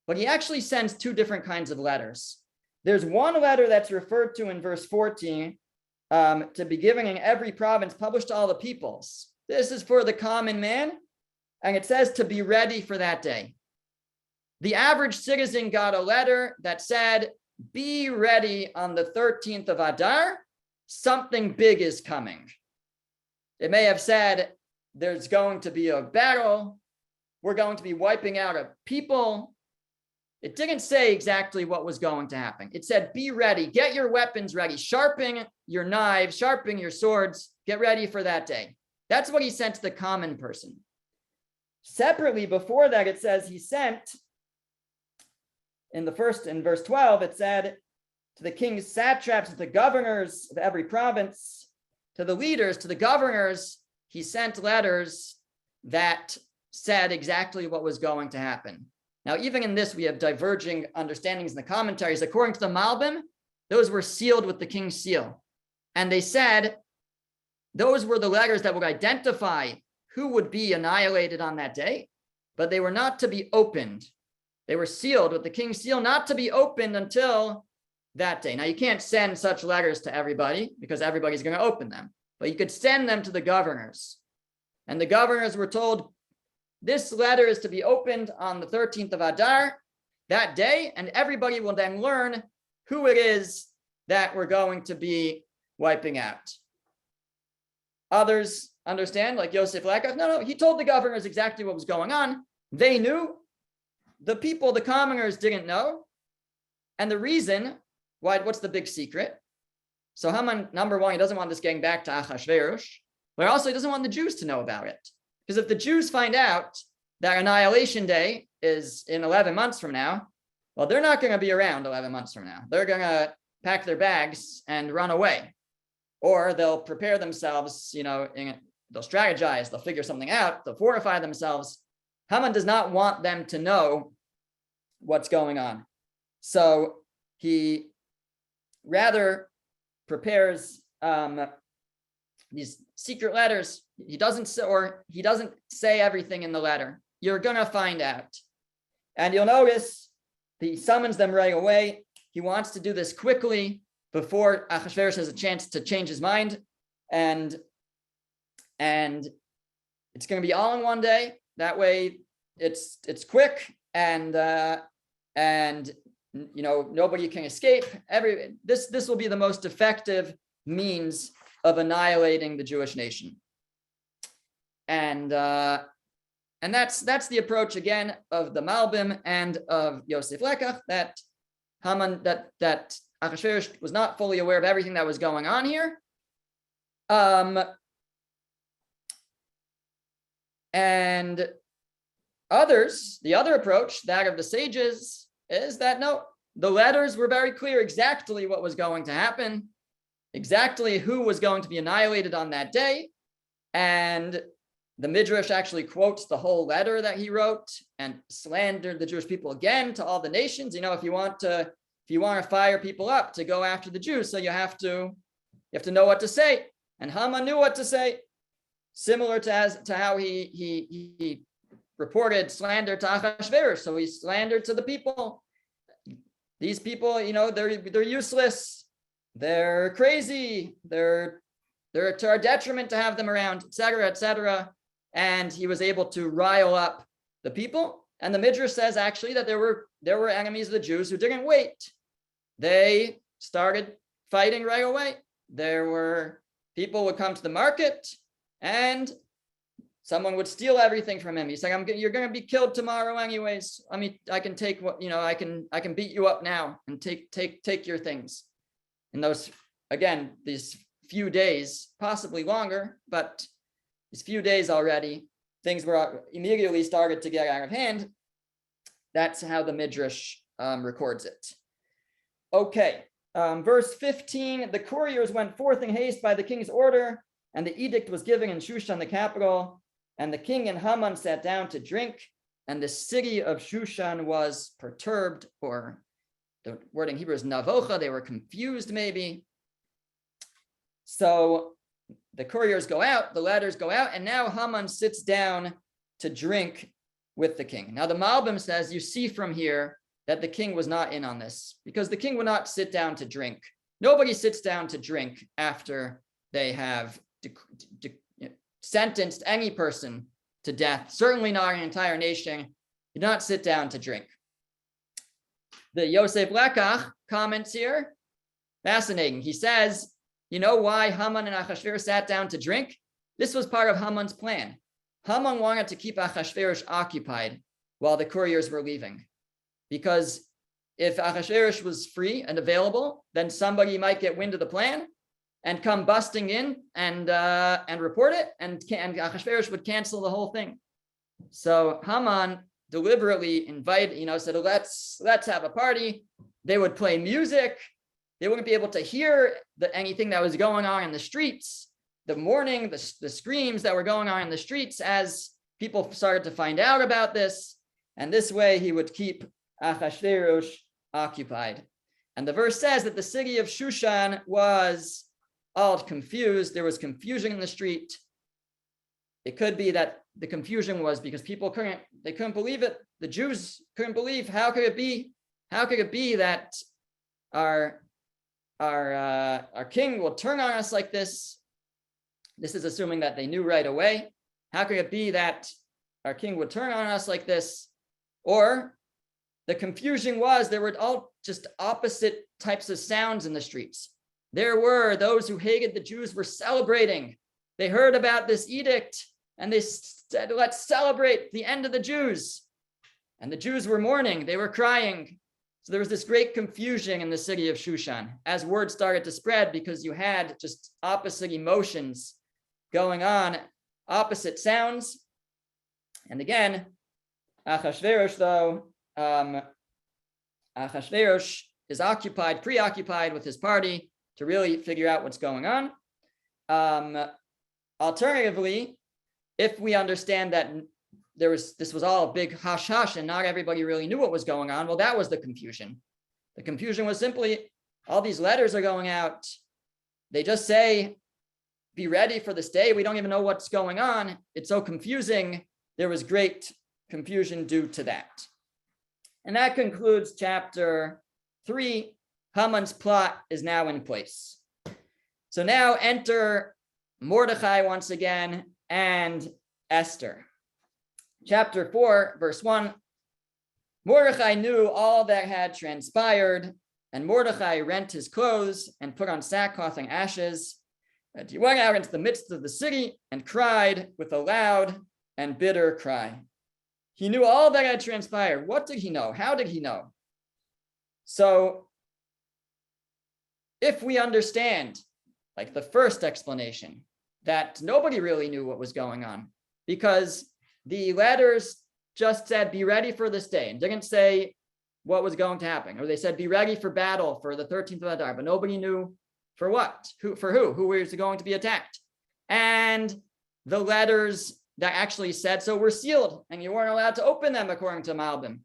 [SPEAKER 1] But he actually sends two different kinds of letters. There's one letter that's referred to in verse 14, to be given in every province, published to all the peoples. This is for the common man, and it says to be ready for that day. The average citizen got a letter that said, be ready on the 13th of Adar, something big is coming. It may have said, there's going to be a battle, we're going to be wiping out a people. It didn't say exactly what was going to happen. It said, be ready, get your weapons ready, sharpen your knives, sharpen your swords, get ready for that day. That's what he sent to the common person. Separately, before that, it says he sent, in verse 12, it said, to the king's satraps, to the governors of every province, to the leaders, to the governors, he sent letters that said exactly what was going to happen. Now, even in this, we have diverging understandings in the commentaries. According to the Malbim, those were sealed with the king's seal. And they said those were the letters that would identify who would be annihilated on that day, but they were not to be opened. They were sealed with the king's seal, not to be opened until that day. Now, you can't send such letters to everybody because everybody's going to open them, but you could send them to the governors. And the governors were told, this letter is to be opened on the 13th of Adar, that day, and everybody will then learn who it is that we're going to be wiping out. Others understand, like Yosef Lekach, no, he told the governors exactly what was going on. They knew. The people, the commoners, didn't know. And the reason why, what's the big secret? So Haman, number one, he doesn't want this getting back to Achashverosh, but also he doesn't want the Jews to know about it. Because if the Jews find out that Annihilation Day is in 11 months from now, well, they're not going to be around 11 months from now. They're going to pack their bags and run away. Or they'll prepare themselves, they'll strategize, they'll figure something out, they'll fortify themselves. Haman does not want them to know what's going on. So he rather prepares these secret letters. He doesn't say everything in the letter. You're going to find out. And you'll notice he summons them right away. He wants to do this quickly before Achashverosh has a chance to change his mind. And it's going to be all in one day. That way it's quick and nobody can escape. This will be the most effective means of annihilating the Jewish nation. And that's the approach again of the Malbim and of Yosef Lekach, that Haman, that Achashverosh was not fully aware of everything that was going on here. And the other approach, that of the sages, is that no, the letters were very clear exactly what was going to happen, exactly who was going to be annihilated on that day. And the Midrash actually quotes the whole letter that he wrote and slandered the Jewish people again to all the nations. If you want to fire people up to go after the Jews, so you have to know what to say. And Haman knew what to say, similar to how he reported slander to Achashverosh. So he slandered to the people. These people, they're useless, they're crazy, they're to our detriment to have them around, etc., etc. And he was able to rile up the people. And the Midrash says actually that there were enemies of the Jews who didn't wait. They started fighting right away. People would come to the market and someone would steal everything from him. He's like, you're going to be killed tomorrow anyways. I can take what, I can beat you up now and take your things. And these few days, possibly longer, but these few days already, things were immediately started to get out of hand. That's how the Midrash records it. Okay, verse 15, the couriers went forth in haste by the king's order, and the edict was given in Shushan, the capital, and the king and Haman sat down to drink, and the city of Shushan was perturbed, or the word in Hebrew is navocha, they were confused maybe. So the couriers go out, the letters go out, and now Haman sits down to drink with the king. Now the Malbim says, you see from here that the king was not in on this, because the king would not sit down to drink. Nobody sits down to drink after they have sentenced any person to death, certainly not an entire nation. You do not sit down to drink. The Yosef Lekach comments here, fascinating. He says, you know why Haman and Achashverosh sat down to drink? This was part of Haman's plan. Haman wanted to keep Achashverosh occupied while the couriers were leaving. Because if Achashverosh was free and available, then somebody might get wind of the plan and come busting in and report it, and Achashverosh would cancel the whole thing. So Haman deliberately invited, said, let's have a party. They would play music. They wouldn't be able to hear anything that was going on in the streets, the mourning, the screams that were going on in the streets as people started to find out about this. And this way he would keep Achashverosh occupied. And the verse says that the city of Shushan was all confused. There was confusion in the street. It could be that the confusion was because people couldn't believe it. The Jews couldn't believe. How could it be? How could it be that our king will turn on us like this? This is assuming that they knew right away. How could it be that our king would turn on us like this? Or the confusion was there were all just opposite types of sounds in the streets. There were those who hated the Jews were celebrating. They heard about this edict and they said, let's celebrate the end of the Jews. And the Jews were mourning, they were crying. So there was this great confusion in the city of Shushan as word started to spread, because you had just opposite emotions going on, opposite sounds. And again, Achashverosh, though, Achashverosh is preoccupied with his party to really figure out what's going on. Alternatively, if we understand that this was all a big hush hush and not everybody really knew what was going on, well, that was the confusion. The confusion was simply all these letters are going out. They just say, be ready for this day. We don't even know what's going on. It's so confusing. There was great confusion due to that. And that concludes chapter 3. Haman's plot is now in place. So now enter Mordechai once again and Esther. Chapter 4, verse 1. Mordechai knew all that had transpired, and Mordechai rent his clothes and put on sackcloth and ashes. And he went out into the midst of the city and cried with a loud and bitter cry. He knew all that had transpired. What did he know? How did he know? So, if we understand, like the first explanation, that nobody really knew what was going on, because the letters just said, be ready for this day, and didn't say what was going to happen. Or they said, be ready for battle for the 13th of Adar, but nobody knew for what, who was going to be attacked. And the letters that actually said so were sealed, and you weren't allowed to open them according to Malbim.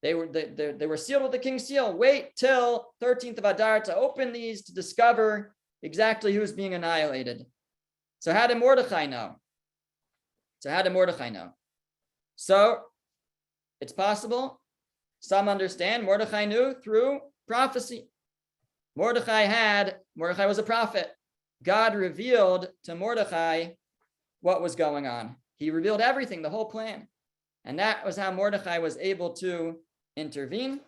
[SPEAKER 1] They were sealed with the king's seal. Wait till 13th of Adar to open these to discover exactly who's being annihilated. So how did Mordechai know? So it's possible. Some understand Mordechai knew through prophecy. Mordechai was a prophet. God revealed to Mordechai what was going on. He revealed everything, the whole plan. And that was how Mordechai was able to intervene.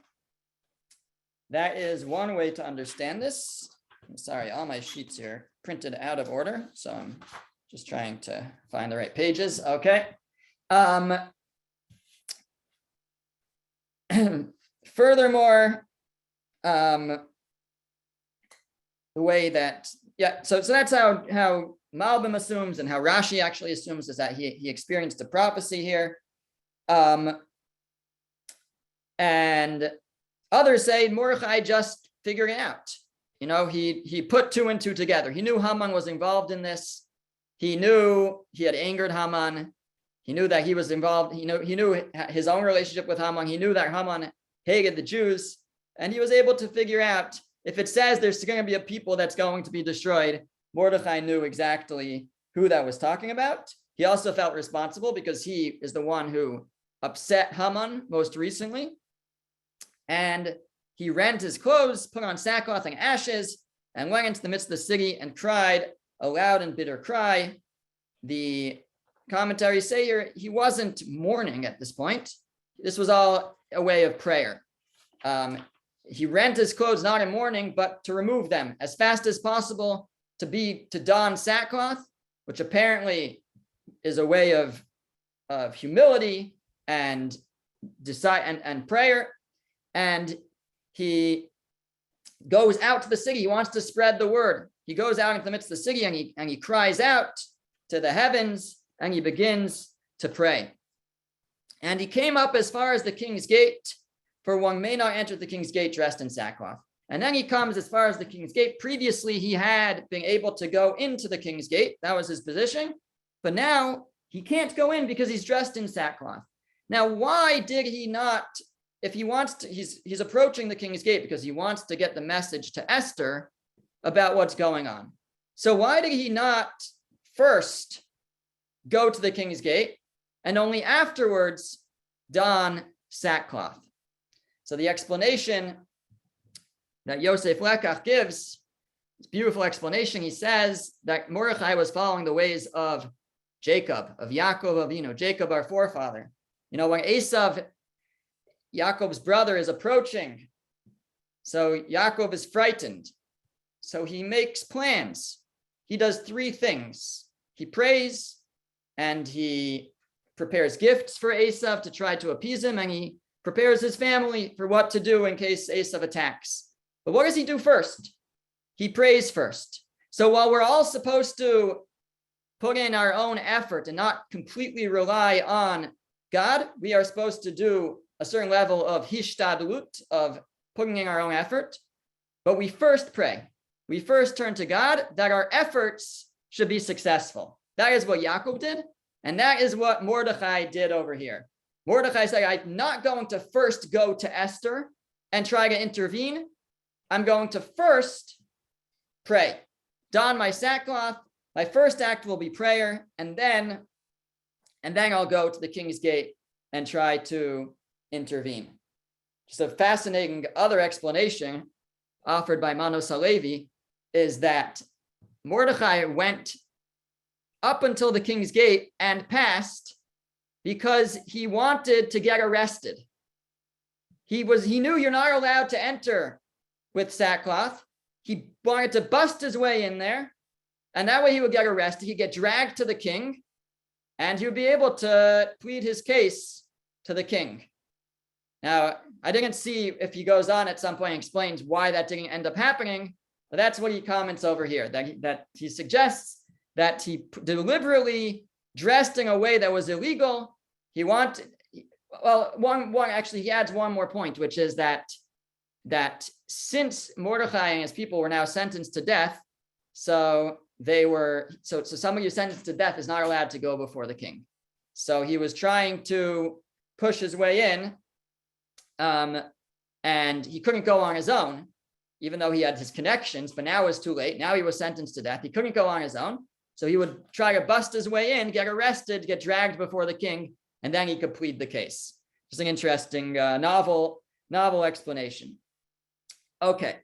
[SPEAKER 1] That is one way to understand this. I'm sorry, all my sheets here printed out of order, so I'm just trying to find the right pages. Okay. Furthermore, the way that, so that's how Malbim assumes, and how Rashi actually assumes, is that he experienced a prophecy here. And others say Mordechai just figured it out. You know, he put 2 and 2 together. He knew Haman was involved in this. He knew he had angered Haman. He knew that he was involved. He knew his own relationship with Haman. He knew that Haman hated the Jews. And he was able to figure out, if it says there's going to be a people that's going to be destroyed, Mordechai knew exactly who that was talking about. He also felt responsible because he is the one who upset Haman most recently. And he rent his clothes, put on sackcloth and ashes, and went into the midst of the city and cried a loud and bitter cry. The commentaries say here he wasn't mourning at this point. This was all a way of prayer. He rent his clothes not in mourning, but to remove them as fast as possible, to don sackcloth, which apparently is a way of humility and prayer. And he goes out to the city. He wants to spread the word. He goes out into the midst of the city and he cries out to the heavens and he begins to pray. And he came up as far as the king's gate, for one may not enter the king's gate dressed in sackcloth. And then he comes as far as the king's gate. Previously, he had been able to go into the king's gate. That was his position. But now he can't go in because he's dressed in sackcloth. Now, why did he not? If he wants to, he's approaching the king's gate because he wants to get the message to Esther about what's going on. So why did he not first go to the king's gate and only afterwards don sackcloth? So the explanation that Yosef Lekach gives, this beautiful explanation, he says that Mordechai was following the ways of Jacob, of Yaakov Avinu, Jacob, our forefather. When Esav, Yaakov's brother, is approaching, so Yaakov is frightened. So he makes plans. He does three things. He prays, and he prepares gifts for Esav to try to appease him, and he prepares his family for what to do in case Esav attacks. But what does he do first? He prays first. So while we're all supposed to put in our own effort and not completely rely on God, we are supposed to do a certain level of hishtadlut, of putting in our own effort. But we first pray. We first turn to God that our efforts should be successful. That is what Yaakov did, and that is what Mordechai did over here. Mordechai said, I'm not going to first go to Esther and try to intervene. I'm going to first pray, don my sackcloth. My first act will be prayer, and then I'll go to the king's gate and try to intervene. Just a fascinating other explanation offered by Manos Halevi is that Mordechai went up until the king's gate and passed because he wanted to get arrested. He knew you're not allowed to enter with sackcloth. He wanted to bust his way in there, and that way he would get arrested. He'd get dragged to the king, and he would be able to plead his case to the king. Now, I didn't see if he goes on at some point and explains why that didn't end up happening, but that's what he comments over here, that he suggests that he deliberately dressed in a way that was illegal. He adds one more point, which is that since Mordechai and his people were now sentenced to death, so somebody who's sentenced to death is not allowed to go before the king. So he was trying to push his way in, and he couldn't go on his own, even though he had his connections, but now it was too late. Now he was sentenced to death. He couldn't go on his own. So he would try to bust his way in, get arrested, get dragged before the king, and then he could plead the case. Just an interesting novel explanation. Okay.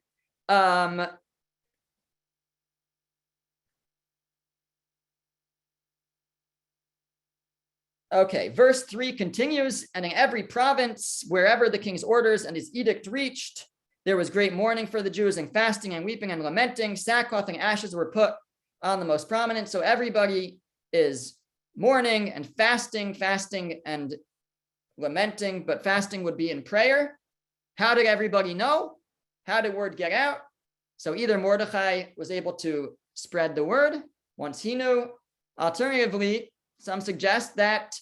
[SPEAKER 1] Okay, verse 3 continues, and in every province, wherever the king's orders and his edict reached, there was great mourning for the Jews, and fasting and weeping and lamenting. Sackcloth and ashes were put on the most prominent. So everybody is mourning and fasting and lamenting, but fasting would be in prayer. How did everybody know? How did word get out? So either Mordechai was able to spread the word once he knew. Alternatively, some suggest that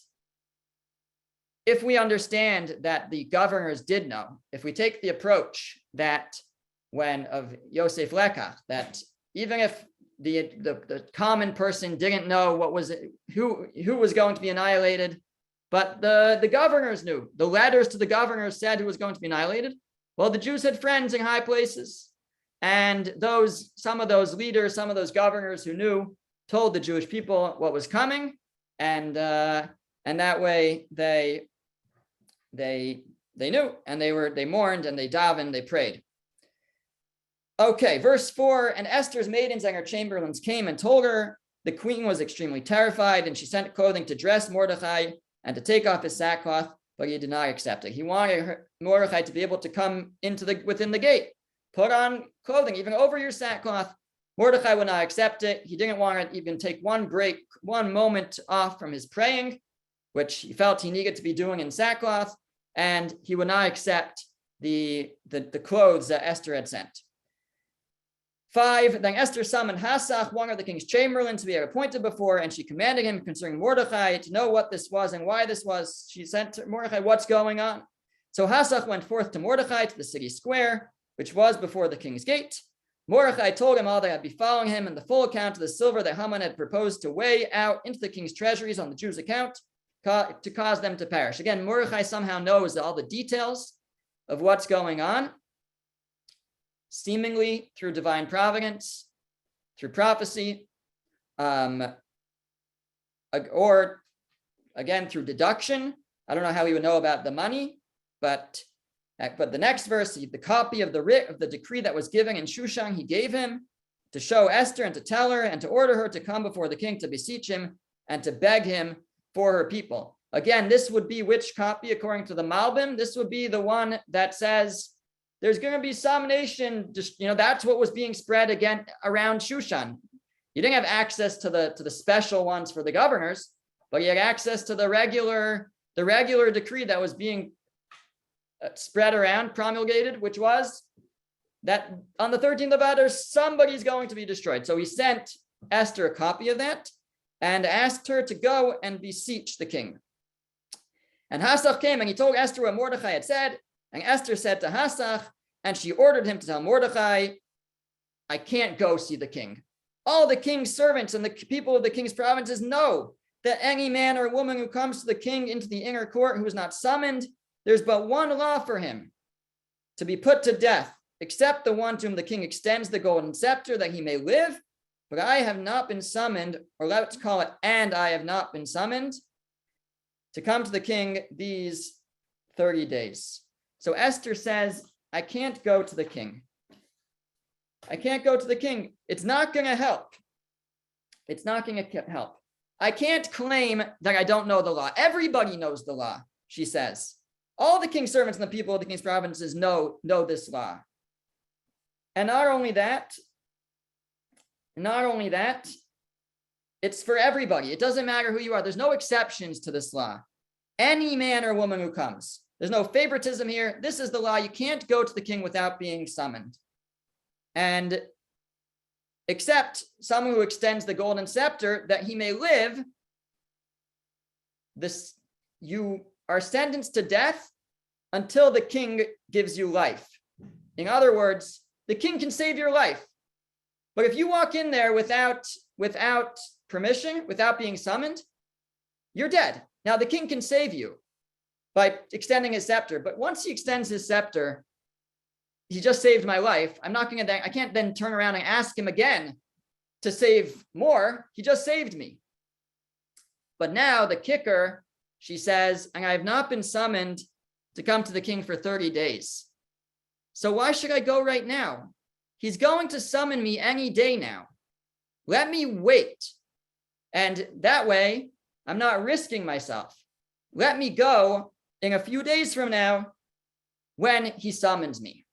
[SPEAKER 1] if we understand that the governors did know, if we take the approach that of Yosef Lekach, that even if the common person didn't know who was going to be annihilated, but the governors knew. The letters to the governors said who was going to be annihilated. Well, the Jews had friends in high places, and some of those leaders, some of those governors who knew, told the Jewish people what was coming, and that way they knew, and they mourned, and they davened, they prayed. Okay, verse 4, and Esther's maidens and her chamberlains came and told her. The queen was extremely terrified, and she sent clothing to dress Mordechai and to take off his sackcloth, but he did not accept it. He wanted Mordechai to be able to come within the gate, put on clothing, even over your sackcloth. Mordechai would not accept it. He didn't want to even take one moment off from his praying, which he felt he needed to be doing in sackcloth, and he would not accept the clothes that Esther had sent. 5, then Esther summoned Hasach, one of the king's chamberlains, to be appointed before, and she commanded him concerning Mordechai to know what this was and why this was. She sent to Mordechai, what's going on? So Hasach went forth to Mordechai to the city square, which was before the king's gate. Mordechai told him all that had befallen him and the full account of the silver that Haman had proposed to weigh out into the king's treasuries on the Jews' account to cause them to perish. Again, Mordechai somehow knows all the details of what's going on, seemingly through divine providence. through prophecy, or again through deduction. I don't know how he would know about the money, but the next verse, the copy of the writ of the decree that was given in Shushan, he gave him to show Esther and to tell her and to order her to come before the king to beseech him and to beg him for her people. Again, this would be which copy according to the Malbim? This would be the one that says there's going to be some nation, just, that's what was being spread again around Shushan. You didn't have access to the special ones for the governors, but you had access to the regular decree that was being spread around, promulgated, which was that on the 13th of Adar, somebody's going to be destroyed. So he sent Esther a copy of that and asked her to go and beseech the king. And Hasach came and he told Esther what Mordechai had said. And Esther said to Hasach, and she ordered him to tell Mordechai, I can't go see the king. All the king's servants and the people of the king's provinces know that any man or woman who comes to the king into the inner court who is not summoned, there's but one law for him, to be put to death, except the one to whom the king extends the golden scepter that he may live. But I have not been summoned, or let's call it, and I have not been summoned to come to the king these 30 days. So Esther says, I can't go to the king. I can't go to the king. It's not going to help. It's not going to help. I can't claim that I don't know the law. Everybody knows the law, she says. All the king's servants and the people of the king's provinces know this law. And not only that, it's for everybody. It doesn't matter who you are. There's no exceptions to this law. Any man or woman who comes. There's no favoritism here. This is the law. You can't go to the king without being summoned. And except someone who extends the golden scepter that he may live, you are sentenced to death until the king gives you life. In other words, the king can save your life. But if you walk in there without permission, without being summoned, you're dead. Now the king can save you by extending his scepter, but once he extends his scepter, he just saved my life. I can't then turn around and ask him again to save more. He just saved me. But now the kicker, she says, and I have not been summoned to come to the king for 30 days. So why should I go right now? He's going to summon me any day now. Let me wait. And that way, I'm not risking myself. Let me go in a few days from now when he summons me.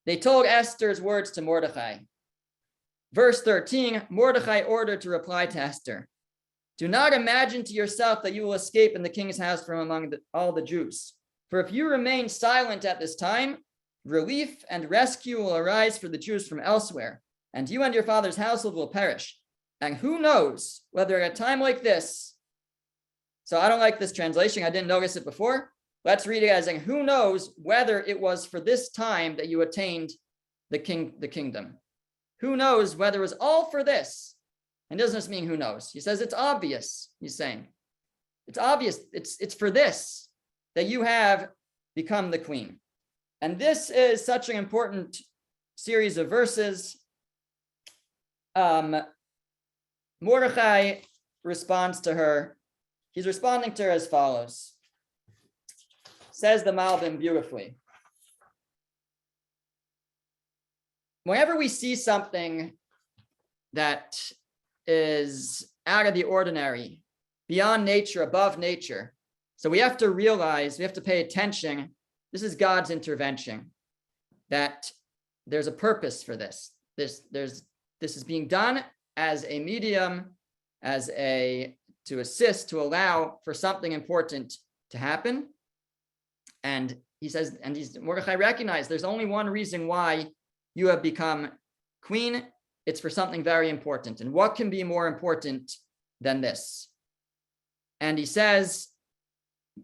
[SPEAKER 1] They told Esther's words to Mordechai. Verse 13, Mordechai ordered to reply to Esther, do not imagine to yourself that you will escape in the king's house from among all the Jews. For if you remain silent at this time, relief and rescue will arise for the Jews from elsewhere, and you and your father's household will perish. And who knows whether at a time like this, so I don't like this translation, I didn't notice it before. Let's read it as in, who knows whether it was for this time that you attained the kingdom. Who knows whether it was all for this? And doesn't just mean who knows. He says it's obvious, he's saying. It's obvious, it's for this that you have become the queen. And this is such an important series of verses. Mordechai responds to her. He's responding to her as follows. Says the Malbim beautifully. Whenever we see something that is out of the ordinary, beyond nature, above nature, so we have to realize, we have to pay attention, this is God's intervention, that there's a purpose for this. This is being done as a medium, to assist, to allow for something important to happen. And he says, Mordechai recognized there's only one reason why you have become queen. It's for something very important. And what can be more important than this? And he says,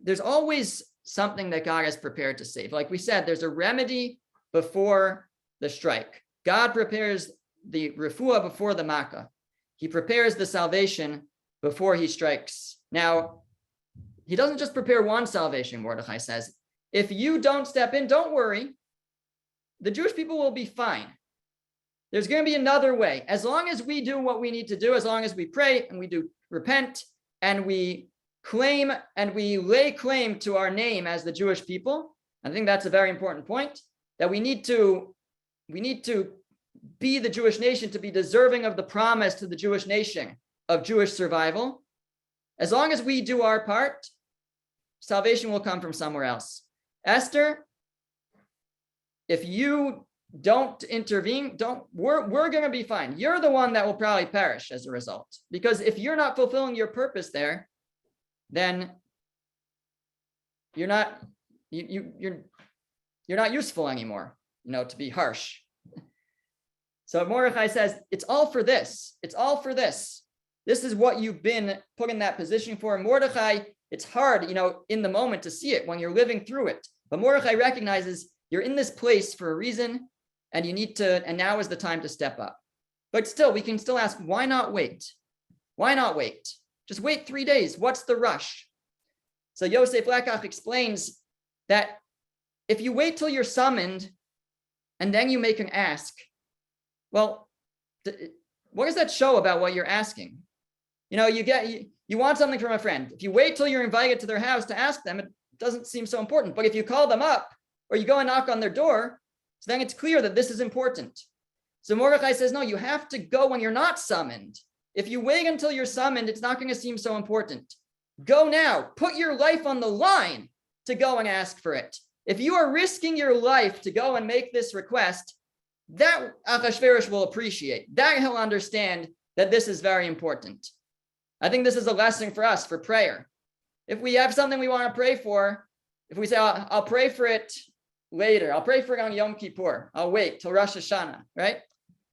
[SPEAKER 1] there's always something that God has prepared to save. Like we said, there's a remedy before the strike. God prepares the refuah before the makkah. He prepares the salvation before he strikes. Now, he doesn't just prepare one salvation, Mordechai says. If you don't step in, don't worry. The Jewish people will be fine. There's going to be another way. As long as we do what we need to do, as long as we pray and we do repent and we claim and we lay claim to our name as the Jewish people, I think that's a very important point, that we need to be the Jewish nation, to be deserving of the promise to the Jewish nation of Jewish survival. As long as we do our part, salvation will come from somewhere else. Esther, if you don't intervene, we're going to be fine. You're the one that will probably perish as a result, because if you're not fulfilling your purpose there, then you're not useful anymore, to be harsh. So Mordechai says, it's all for this. It's all for this. This is what you've been put in that position for. Mordechai, it's hard, in the moment to see it when you're living through it. But Mordechai recognizes you're in this place for a reason, and and now is the time to step up. But still, we can still ask, why not wait? Why not wait? Just wait 3 days. What's the rush? So Yosef Lekach explains that if you wait till you're summoned and then you make an ask, well, what does that show about what you're asking? You want something from a friend. If you wait till you're invited to their house to ask them, it doesn't seem so important. But if you call them up or you go and knock on their door, so then it's clear that this is important. So Mordechai says, no, you have to go when you're not summoned. If you wait until you're summoned, it's not going to seem so important. Go now. Put your life on the line to go and ask for it. If you are risking your life to go and make this request, that Achashverosh will appreciate. That he'll understand that this is very important. I think this is a lesson for us for prayer. If we have something we want to pray for, if we say, I'll pray for it later, I'll pray for it on Yom Kippur, I'll wait till Rosh Hashanah, right?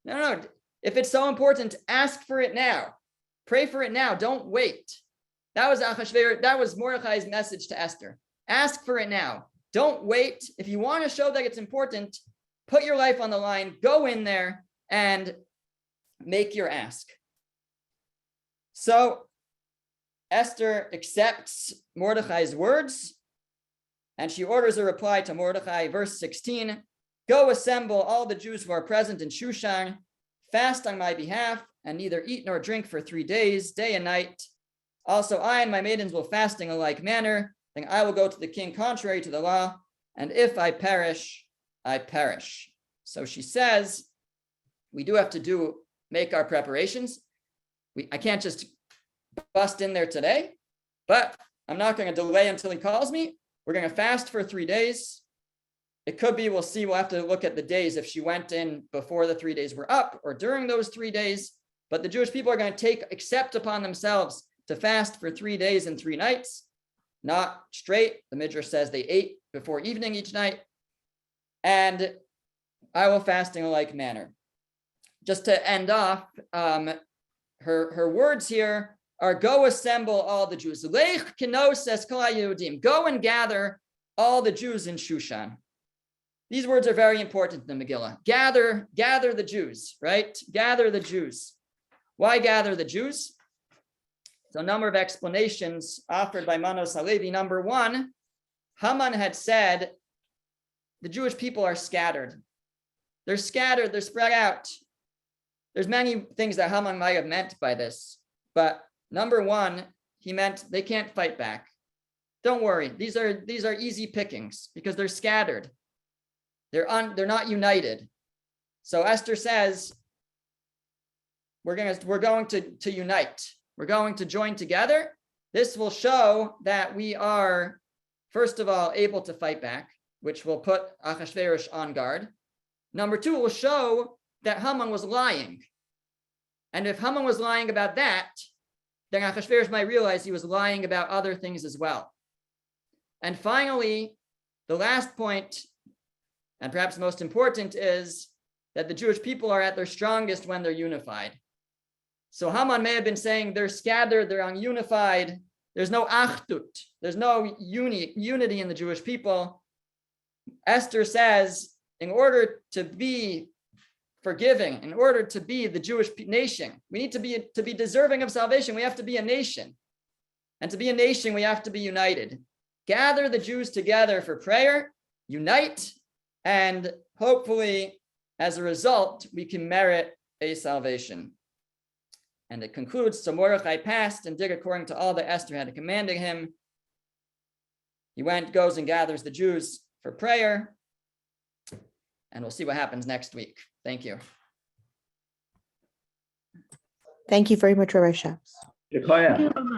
[SPEAKER 1] No. If it's so important, ask for it now. Pray for it now. Don't wait. That was Mordechai's message to Esther. Ask for it now. Don't wait. If you want to show that it's important, put your life on the line, go in there and make your ask. So Esther accepts Mordechai's words and she orders a reply to Mordechai, verse 16, go assemble all the Jews who are present in Shushan, fast on my behalf, and neither eat nor drink for 3 days, day and night. Also I and my maidens will fast in a like manner, then I will go to the king contrary to the law, and if I perish, I perish. So she says, we do have to make our preparations. I can't just bust in there today, but I'm not going to delay until he calls me. We're going to fast for 3 days. It could be, we'll see, we'll have to look at the days if she went in before the 3 days were up or during those 3 days. But the Jewish people are going to accept upon themselves to fast for 3 days and 3 nights, not straight. The Midrash says they ate before evening each night. And I will fast in a like manner. Just to end off, her words here are, go assemble all the Jews. Lech kinos es kol haYehudim. Go and gather all the Jews in Shushan. These words are very important in the Megillah. Gather the Jews, right? Gather the Jews. Why gather the Jews? So a number of explanations offered by Manos Halevi. Number one, Haman had said the Jewish people are scattered. They're scattered, they're spread out. There's many things that Haman might have meant by this, but number one, he meant they can't fight back. Don't worry, these are easy pickings because they're scattered. They're not united. So Esther says, we're going to unite. We're going to join together. This will show that we are, first of all, able to fight back, which will put Achashverosh on guard. Number two, will show that Haman was lying. And if Haman was lying about that, then Achashverosh might realize he was lying about other things as well. And finally, the last point, and perhaps most important, is that the Jewish people are at their strongest when they're unified. So Haman may have been saying they're scattered, they're ununified, there's no achdut, there's no unity in the Jewish people. Esther says, in order to be forgiving, in order to be the Jewish nation, we need to be deserving of salvation. We have to be a nation. And to be a nation, we have to be united. Gather the Jews together for prayer, unite, and hopefully as a result, we can merit a salvation. And it concludes, so Mordechai passed and did according to all that Esther had commanded him. He goes and gathers the Jews for prayer. And we'll see what happens next week. Thank you.
[SPEAKER 2] Thank you very much, Rabbi Shams.
[SPEAKER 3] Thank you.